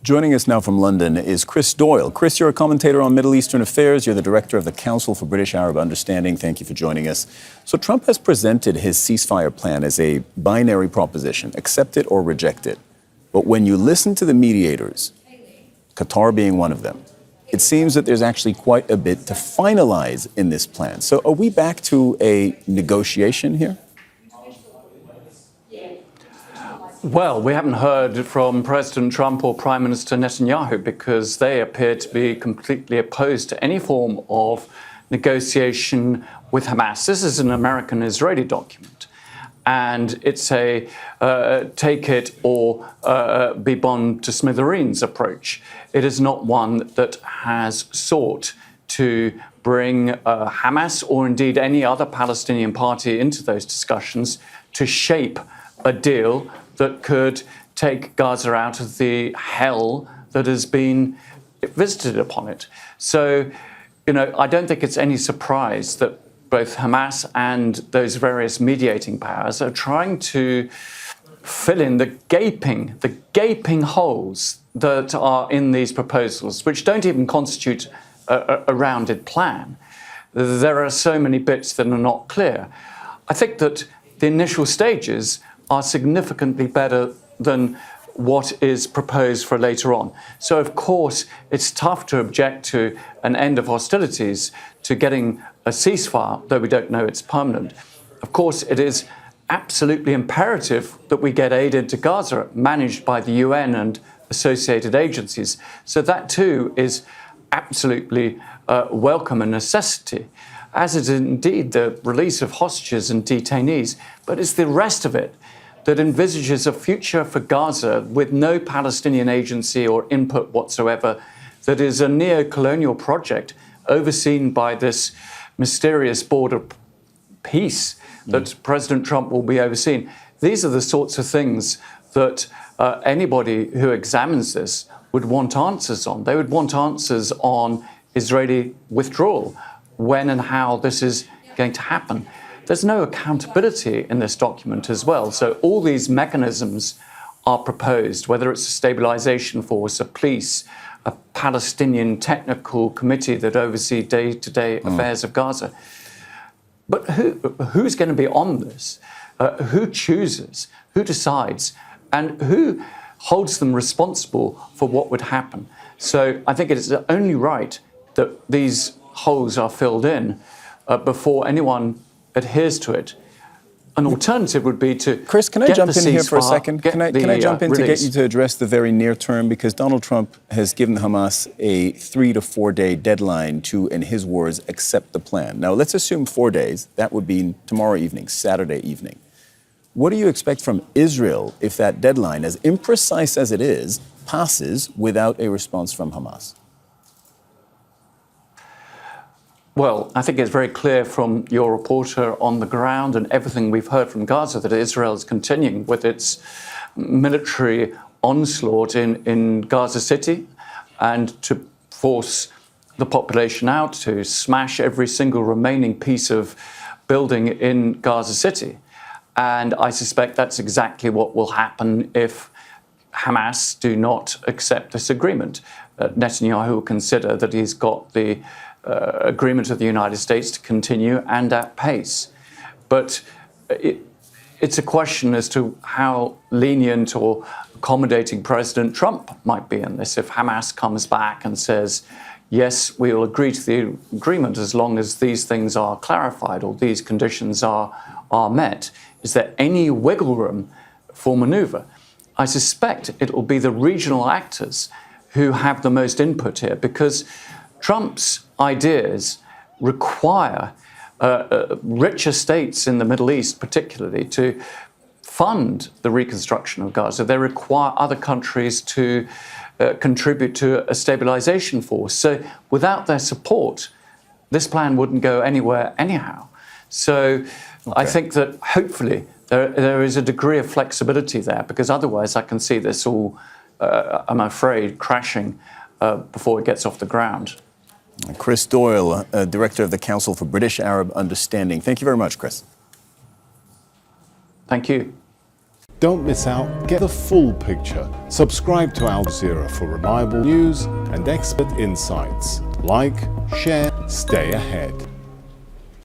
Joining us now from London is Chris Doyle. Chris, you're a commentator on Middle Eastern affairs. You're the director of the Council for British-Arab Understanding. Thank you for joining us. So Trump has presented his ceasefire plan as a binary proposition, accept it or reject it. But when you listen to the mediators, Qatar being one of them, it seems that there's actually quite a bit to finalize in this plan. So are we back to a negotiation here? Well, we haven't heard from President Trump or Prime Minister Netanyahu because they appear to be completely opposed to any form of negotiation with Hamas. This is an American-Israeli document, and it's a take-it-or-be-smashed-to-smithereens approach. It is not one that has sought to bring Hamas or indeed any other Palestinian party into those discussions to shape a deal that could take Gaza out of the hell that has been visited upon it. So, I don't think it's any surprise that both Hamas and those various mediating powers are trying to fill in the gaping holes that are in these proposals, which don't even constitute a rounded plan. There are so many bits that are not clear. I think that the initial stages are significantly better than what is proposed for later on. So, of course, it's tough to object to an end of hostilities, to getting a ceasefire, though we don't know it's permanent. Of course, it is absolutely imperative that we get aid into Gaza, managed by the UN and associated agencies. So that, too, is absolutely welcome and necessity, as is indeed the release of hostages and detainees. But it's the rest of it that envisages a future for Gaza with no Palestinian agency or input whatsoever, that is a neo-colonial project overseen by this mysterious board of peace that President Trump will be overseeing. These are the sorts of things that anybody who examines this would want answers on. They would want answers on Israeli withdrawal, when and how this is going to happen. There's no accountability in this document as well. So all these mechanisms are proposed, whether it's a stabilization force, a police, a Palestinian technical committee that oversee day-to-day affairs of Gaza. But who's going to be on this? Who chooses? Who decides? And who holds them responsible for what would happen? So I think it is only right that these holes are filled in before anyone adheres to it. An alternative would be to Chris, can I jump in here for a second? Can I jump in to get you to address the very near term? Because Donald Trump has given Hamas a 3 to 4 day deadline to, in his words, accept the plan. Now, let's assume 4 days. That would be tomorrow evening, Saturday evening. What do you expect from Israel if that deadline, as imprecise as it is, passes without a response from Hamas? Well, I think it's very clear from your reporter on the ground and everything we've heard from Gaza that Israel is continuing with its military onslaught in Gaza City and to force the population out, to smash every single remaining piece of building in Gaza City. And I suspect that's exactly what will happen if Hamas do not accept this agreement. Netanyahu will consider that he's got the agreement of the United States to continue and at pace. But it's a question as to how lenient or accommodating President Trump might be in this. If Hamas comes back and says, yes, we will agree to the agreement as long as these things are clarified or these conditions are met, is there any wiggle room for maneuver? I suspect it will be the regional actors who have the most input here, because Trump's ideas require richer states in the Middle East, particularly, to fund the reconstruction of Gaza. They require other countries to contribute to a stabilization force. So without their support, this plan wouldn't go anywhere anyhow. So I think that hopefully there is a degree of flexibility there, because otherwise I can see this all, I'm afraid, crashing before it gets off the ground. Chris Doyle, Director of the Council for British-Arab Understanding. Thank you very much, Chris. Thank you. Don't miss out, get the full picture. Subscribe to Al Jazeera for reliable news and expert insights. Like, share, stay ahead.